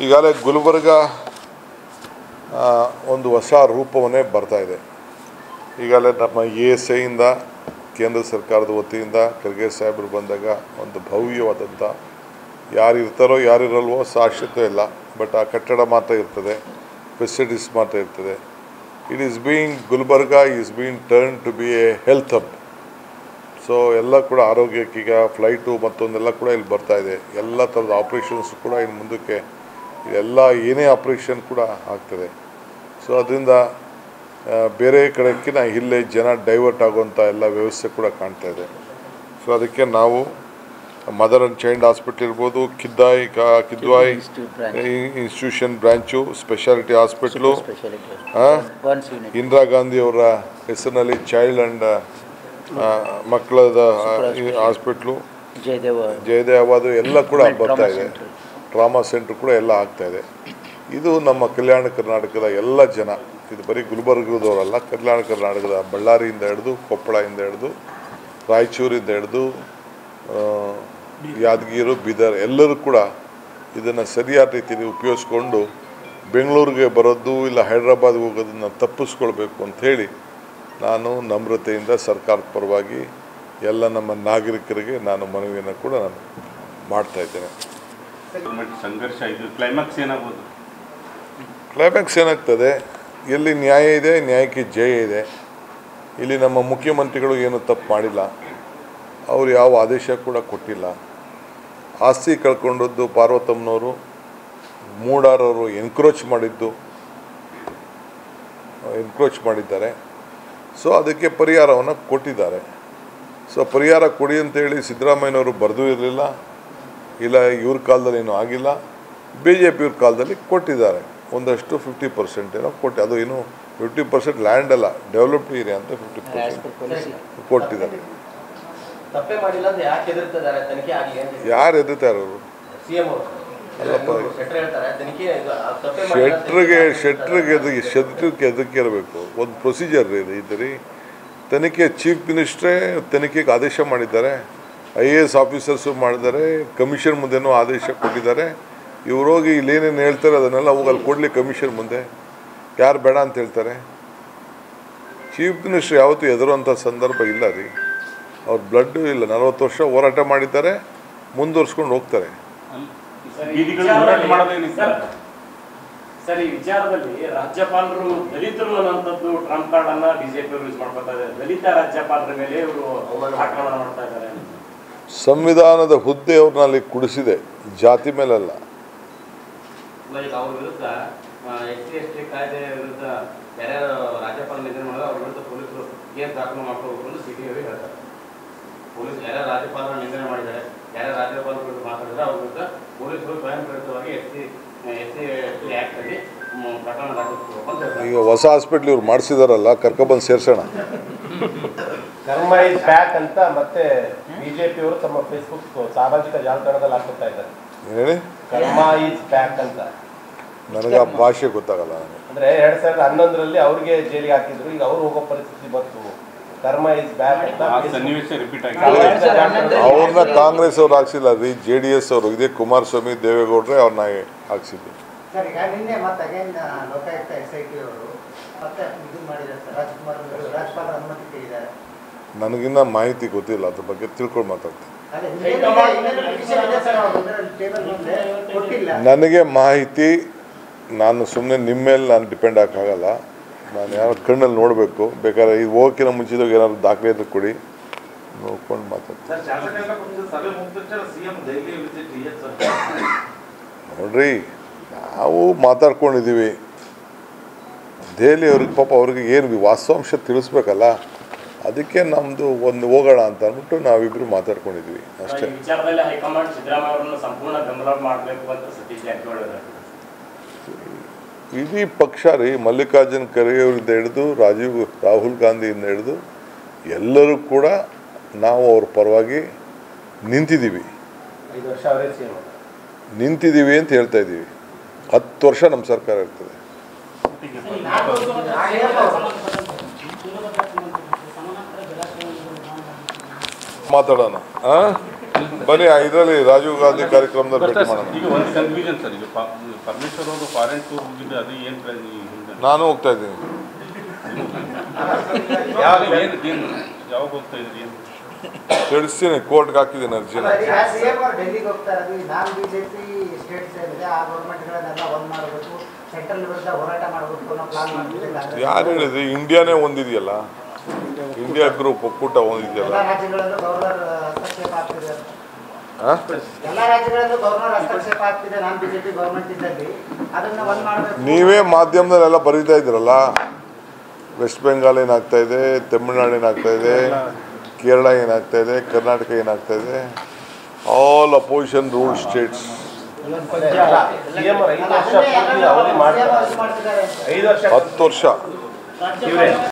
ಈಗಾಗಲೇ ಗುಲ್ಬರ್ಗ ಒಂದು ಹೊಸ ರೂಪವನ್ನೇ ಬರ್ತಾ ಇದೆ. ಈಗಾಗಲೇ ನಮ್ಮ ESIಯಿಂದ ಕೇಂದ್ರ ಸರ್ಕಾರದ ವತಿಯಿಂದ ಖರ್ಗೆ ಸಾಹೇಬರು ಬಂದಾಗ ಒಂದು ಭವ್ಯವಾದಂಥ ಯಾರು ಇರ್ತಾರೋ ಯಾರಿರಲ್ವೋ ಶಾಶ್ವತ ಇಲ್ಲ, ಬಟ್ ಆ ಕಟ್ಟಡ ಮಾತ್ರ ಇರ್ತದೆ, ಫೆಸಿಲಿಟೀಸ್ ಮಾತ್ರ ಇರ್ತದೆ. It is being Gulbarga is being turn to be a health hub. So ಎಲ್ಲ ಕೂಡ ಆರೋಗ್ಯಕ್ಕೀಗ ಫ್ಲೈಟು ಮತ್ತೊಂದೆಲ್ಲ ಕೂಡ ಇಲ್ಲಿ ಬರ್ತಾ ಇದೆ. ಎಲ್ಲ ಥರದ ಆಪ್ರೇಷನ್ಸ್ ಕೂಡ ಇನ್ನು ಮುಂದಕ್ಕೆ ಎಲ್ಲ ಏನೇ ಆಪ್ರೇಷನ್ ಕೂಡ ಆಗ್ತದೆ. ಸೊ ಅದರಿಂದ ಬೇರೆ ಕಡೆಕ್ಕಿಂತ ಇಲ್ಲೇ ಜನ ಡೈವರ್ಟ್ ಆಗುವಂಥ ಎಲ್ಲ ವ್ಯವಸ್ಥೆ ಕೂಡ ಕಾಣ್ತಾ ಇದೆ. ಸೊ ಅದಕ್ಕೆ ನಾವು ಮದರ್ ಆ್ಯಂಡ್ ಚೈಲ್ಡ್ ಹಾಸ್ಪಿಟ್ಲ್ ಇರ್ಬೋದು, Kidwai institution branch, speciality hospital, Indira Gandhi ಅವರ ಹೆಸರಿನಲ್ಲಿ ಚೈಲ್ಡ್ ಆ್ಯಂಡ್ ಮಕ್ಕಳದ ಹಾಸ್ಪಿಟ್ಲು, ಜಯದೇವಾದು ಎಲ್ಲ ಕೂಡ ಬರ್ತಾ ಇದೆ. ಟ್ರಾಮಾ ಸೆಂಟ್ರ್ ಕೂಡ ಎಲ್ಲ ಆಗ್ತಾಯಿದೆ. ಇದು ನಮ್ಮ ಕಲ್ಯಾಣ ಕರ್ನಾಟಕದ ಎಲ್ಲ ಜನ, ಇದು ಬರೀ ಗುಲ್ಬರ್ಗದವರಲ್ಲ, ಕಲ್ಯಾಣ ಕರ್ನಾಟಕದ ಬಳ್ಳಾರಿಯಿಂದ ಹಿಡಿದು, ಕೊಪ್ಪಳದಿಂದ ಹಿಡಿದು, ರಾಯಚೂರಿಂದ ಹಿಡಿದು, ಯಾದಗಿರಿ, ಬೀದರ್ ಎಲ್ಲರೂ ಕೂಡ ಇದನ್ನು ಸರಿಯಾದ ರೀತಿಯಲ್ಲಿ ಉಪಯೋಗಿಸ್ಕೊಂಡು ಬೆಂಗಳೂರಿಗೆ ಬರೋದು ಇಲ್ಲ ಹೈದ್ರಾಬಾದ್ಗೆ ಹೋಗೋದನ್ನು ತಪ್ಪಿಸ್ಕೊಳ್ಬೇಕು ಅಂಥೇಳಿ ನಾನು ನಮ್ರತೆಯಿಂದ ಸರ್ಕಾರದ ಪರವಾಗಿ ಎಲ್ಲ ನಮ್ಮ ನಾಗರಿಕರಿಗೆ ನಾನು ಮನವಿಯನ್ನು ಕೂಡ ನಾನು ಮಾಡ್ತಾಯಿದ್ದೇನೆ. ಸಂಘರ್ಷ ಇದು ಕ್ಲೈಮ್ಯಾಕ್ಸ್ ಏನಾಗ್ತದೆ, ಎಲ್ಲಿ ನ್ಯಾಯ ಇದೆ ನ್ಯಾಯಕ್ಕೆ ಜಯ ಇದೆ. ಇಲ್ಲಿ ನಮ್ಮ ಮುಖ್ಯಮಂತ್ರಿಗಳು ಏನು ತಪ್ಪು ಮಾಡಿಲ್ಲ, ಅವರು ಯಾವ ಆದೇಶ ಕೂಡ ಕೊಟ್ಟಿಲ್ಲ. ಆಸ್ತಿ ಕಳ್ಕೊಂಡದ್ದು ಪಾರ್ವತಮ್ಮನವರು, ಮೂಡಾರವರು ಎನ್ಕ್ರೋಚ್ ಮಾಡಿದ್ದಾರೆ. ಸೊ ಅದಕ್ಕೆ ಪರಿಹಾರವನ್ನು ಕೊಟ್ಟಿದ್ದಾರೆ. ಸೊ ಪರಿಹಾರ ಕೊಡಿ ಅಂತೇಳಿ ಸಿದ್ದರಾಮಯ್ಯನವರು ಬರೆದೂ ಇರಲಿಲ್ಲ, ಇಲ್ಲ ಇವ್ರ ಕಾಲದಲ್ಲಿ ಏನೂ ಆಗಿಲ್ಲ. BJP ಇವ್ರ ಕಾಲದಲ್ಲಿ ಕೊಟ್ಟಿದ್ದಾರೆ ಒಂದಷ್ಟು 50% ಏನೋ ಕೊಟ್ಟು, ಅದು ಏನು 50% ಲ್ಯಾಂಡ್ ಅಲ್ಲ, ಡೆವಲಪ್ಡ್ ಏರಿಯಾ ಅಂತ 50% ಕೊಟ್ಟಿದ್ದಾರೆ. ಯಾರು ಎದುರ್ತಾರೆ ಅವರು? ಶೆಟ್ರಿಗೆ ಎದಕ್ಕೆ ಇರಬೇಕು? ಒಂದು ಪ್ರೊಸೀಜರ್ ಇದೆ. ತನಿಖೆ ಚೀಫ್ ಮಿನಿಸ್ಟ್ರೇ ತನಿಖೆಗೆ ಆದೇಶ ಮಾಡಿದ್ದಾರೆ, IAS ಆಫೀಸರ್ಸು ಮಾಡಿದ್ದಾರೆ, ಕಮಿಷನ್ ಮುಂದೆನೂ ಆದೇಶ ಕೊಟ್ಟಿದ್ದಾರೆ. ಇವರೋಗಿ ಇಲ್ಲೇನೇನು ಹೇಳ್ತಾರೆ ಅದನ್ನೆಲ್ಲ ಹೋಗಲ್ಲಿ ಕೊಡಲಿ ಕಮಿಷನ್ ಮುಂದೆ. ಯಾರು ಬೇಡ ಅಂತ ಹೇಳ್ತಾರೆ? ಚೀಫ್ ಮಿನಿಸ್ಟ್ರ್ ಯಾವತ್ತೂ ಎದುರುವಂಥ ಸಂದರ್ಭ ಇಲ್ಲ ರೀ. ಅವ್ರ ಬ್ಲಡ್ಡು ಇಲ್ಲ, 40 ವರ್ಷ ಹೋರಾಟ ಮಾಡಿದ್ದಾರೆ, ಮುಂದುವರ್ಸ್ಕೊಂಡು ಹೋಗ್ತಾರೆ. ಸರ್, ಈ ವಿಚಾರದಲ್ಲಿ ರಾಜ್ಯಪಾಲರು ದಲಿತರು ಅನ್ನೋಂಥದ್ದು ಟ್ರಂಪ್ ಕಾರ್ಡ್ ಅನ್ನ ಬಿಜೆಪಿ ಯೂಸ್ ಮಾಡ್ಕೊತಾ ಇದ್ದಾರೆ. ದಲಿತ ರಾಜ್ಯಪಾಲರ ಮೇಲೆ ಇವರು ಆಕ್ರಮಣ ಮಾಡ್ತಾ ಇದ್ದಾರೆ. ಸಂವಿಧಾನದ ಹುದ್ದೆ ಅವ್ರನ್ನ ಅಲ್ಲಿ ಕುಡಿಸಿದೆ, ಜಾತಿ ಮೇಲಲ್ಲ. ಅವ್ರ ವಿರುದ್ಧ SC/ST ಕಾಯ್ದೆ ವಿರುದ್ಧ ಯಾರ್ಯಾರು ರಾಜ್ಯಪಾಲ ನಿಂದನೆ ಮಾಡಿದ್ರೆ ಅವ್ರ ವಿರುದ್ಧ ಪೊಲೀಸರು ಏನು ದಾಖಲು ಮಾಡ್ಕೋಬೇಕು ಅಂತ CT ಅವರು ಹೇಳ್ತಾರೆ. ಪೊಲೀಸ್ ಯಾರ್ಯಾರು ರಾಜ್ಯಪಾಲರ ನಿಂದನೆ ಮಾಡಿದ್ದಾರೆ, ಯಾರ್ಯಾರು ರಾಜ್ಯಪಾಲರ ವಿರುದ್ಧ ಮಾತಾಡಿದ್ರೆ ಅವ್ರ ವಿರುದ್ಧ ಪೊಲೀಸರು ಸ್ವಯಂ ಪ್ರೇರಿತವಾಗಿ SC/ST ಆಕ್ಟ್ ಅಲ್ಲಿ ಪ್ರಕರಣ ದಾಖಲಿಸಬೇಕು ಅಂತ ಹೇಳ್ತಾರೆ. ಈಗ ಹೊಸ ಹಾಸ್ಪಿಟ್ಲ್ ಇವ್ರು ಮಾಡಿಸಿದಾರಲ್ಲ, ಕರ್ಕೊಬಂದು ಸೇರ್ಸೋಣ. ಕರ್ಮ ಇಸ್ ಬ್ಯಾಕ್ ಅಂತ ಮತ್ತೆ BJP ಅವರು ತಮ್ಮ ಫೇಸ್ಬುಕ್ ಸಾಮಾಜಿಕ ಜಾಲತಾಣದಲ್ಲಿ ಹಾಕ್ತಾ ಇದ್ದಾರೆ. ಹೇಳಿ, ಕರ್ಮ ಇಸ್ ಬ್ಯಾಕ್ ಅಂತ. ನನಗೆ ಆ ಭಾಷೆ ಗೊತ್ತಾಗಲ್ಲ. ಅಂದ್ರೆ 2011ರಲ್ಲಿ ಅವ್ರಿಗೆ ಜೈಲಿಗೆ ಹಾಕಿದ್ರು, ಈಗ ಅವ್ರು ಹೋಗೋ ಪರಿಸ್ಥಿತಿ ಬಂತು. ಕರ್ಮ ಇಸ್ ಬ್ಯಾಕ್ ಅಂತ ಅವ್ರನ್ನ ಕಾಂಗ್ರೆಸ್ ಅವ್ರು ಹಾಕ್ಸಿಲ್ಲ ರೀ, JDS ಅವರು, ಇದೇ ಕುಮಾರಸ್ವಾಮಿ ದೇವೇಗೌಡ್ರೆ ಅವ್ರನ್ನ ಹಾಕ್ಸಿದ್ದು. ನನಗಿನ್ನ ಮಾಹಿತಿ ಗೊತ್ತಿಲ್ಲ, ಅದ್ರ ಬಗ್ಗೆ ತಿಳ್ಕೊಂಡು ಮಾತಾಡ್ತೀನಿ. ನನಗೆ ಮಾಹಿತಿ, ನಾನು ಸುಮ್ಮನೆ ನಿಮ್ಮ ಮೇಲೆ ನಾನು ಡಿಪೆಂಡ್ ಆಗೋಕ್ಕಾಗಲ್ಲ. ನಾನು ಯಾರು ಕಣ್ಣಲ್ಲಿ ನೋಡಬೇಕು. ಬೇಕಾದ್ರೆ ಇದು ಹೋಗೋಕ್ಕಿಂತ ಮುಂಚಿದಾಗ ಏನಾದ್ರು ದಾಖಲೆ ಇದ್ರೆ ಕೊಡಿ, ನೋಡ್ಕೊಂಡು ಮಾತಾಡ್ತೀನಿ. ನೋಡ್ರಿ, ನಾವು ಮಾತಾಡ್ಕೊಂಡಿದ್ದೀವಿ. ದೆಹಲಿ ಅವ್ರಿಗೆ ಪಾಪ ಅವ್ರಿಗೆ ಏನು ವಾಸ್ತವಾಂಶ ತಿಳಿಸ್ಬೇಕಲ್ಲ, ಅದಕ್ಕೆ ನಮ್ಮದು ಒಂದು ಹೋಗೋಣ ಅಂತ ಅಂದ್ಬಿಟ್ಟು ನಾವಿಬ್ಬರು ಮಾತಾಡ್ಕೊಂಡಿದ್ವಿ ಅಷ್ಟೇ. ಇಡೀ ಪಕ್ಷ ರೀ, ಮಲ್ಲಿಕಾರ್ಜುನ್ ಖರ್ಗೆ ಅವರಿಂದ ಹಿಡಿದು ರಾಹುಲ್ ಗಾಂಧಿಯಿಂದ ಹಿಡಿದು ಎಲ್ಲರೂ ಕೂಡ ನಾವು ಅವ್ರ ಪರವಾಗಿ ನಿಂತಿದ್ದೀವಿ ಅಂತ ಹೇಳ್ತಾ ಇದ್ದೀವಿ. 10 ವರ್ಷ ನಮ್ಮ ಸರ್ಕಾರ ಇರ್ತದೆ. ಮಾತಾಡೋಣ. ಬನ್ನಿ ಇದರಲ್ಲಿ ರಾಜೀವ್ ಗಾಂಧಿ ಕಾರ್ಯಕ್ರಮದಲ್ಲಿ ಭೇಟಿ ಮಾಡೋಣ. ಈಗ ಒಂದು ಕನ್ಫ್ಯೂಷನ್ ಸರ್, ಈಗ ಪರಮೇಶ್ವರ್ ಅವರು ಫಾರಿನ್ ಟೂರ್ ಹೋಗಿದ್ದು ಅದು ಏನು ನಾನು ಹೋಗ್ತಾ ಇದ್ದೀನಿ. ಯಾವಾಗ ಹೋಗ್ತಾ ಇದ್ರಿ ಏನು ತಿಳಿಸ್ತೀನಿ, ಕೋರ್ಟ್ಗೆ ಹಾಕಿದ್ದೀನಿ ಅರ್ಜಿನ. ಡೆಲ್ಲಿಗೆ ಹೋಗ್ತಾ ಇರೋದು ನಾನ್ ಬಿಜೆಪಿ ಸ್ಟೇಟ್ಸ್ ಏನಿದೆ ಆ ಗೌರ್ಮೆಂಟ್ಗಳನ್ನೆಲ್ಲ ಒಂದ್ ಮಾಡಬೇಕು, ಸೆಂಟ್ರಲ್ ವಿರುದ್ಧ ಹೋರಾಟ ಮಾಡಬೇಕು ಅನ್ನೋ ಪ್ಲಾನ್ ಮಾಡ್ತಿದ್ದಾರೆ. ಯಾರು ಹೇಳಿದ್ರಿ? ಇಂಡಿಯಾನೇ ಒಂದಿದೆಯಲ್ಲ, ಇಂಡಿಯಾ ಗ್ರೂಪ್ ಒಕ್ಕೂಟ ಒಂದಿದೆಯಲ್ಲ. ಎಲ್ಲ ರಾಜ್ಯಗಳಲ್ಲೂ ಗವರ್ನರ್ ಹಸ್ತಕ್ಷೇಪ ಆಗ್ತಿದೆ. ಎಲ್ಲ ರಾಜ್ಯಗಳಲ್ಲೂ ಗವರ್ನರ್ ಹಸ್ತಕ್ಷೇಪ ಆಗ್ತಿದೆ ನಾನ್ ಬಿಜೆಪಿ ಗೌರ್ಮೆಂಟ್ ಇದ್ದಲ್ಲಿ. ಅದನ್ನ ಒಂದ್ ಮಾಡಬೇಕು. ನೀವೇ ಮಾಧ್ಯಮದಲ್ಲೆಲ್ಲ ಬರೀತಾ ಇದ್ರಲ್ಲ, ವೆಸ್ಟ್ ಬೆಂಗಾಲ್ ಏನಾಗ್ತಾ ಇದೆ, ತಮಿಳ್ನಾಡು ಏನಾಗ್ತಾ ಇದೆ, ಕೇರಳ ಏನಾಗ್ತಾ ಇದೆ, ಕರ್ನಾಟಕ ಏನಾಗ್ತಾ ಇದೆ. All opposition ruled States. CM 5 ವರ್ಷ ಪೂರ್ತಿ ಅವಧಿ ಮಾಡ್ತಾರೆ. 5 ವರ್ಷ 10 ವರ್ಷ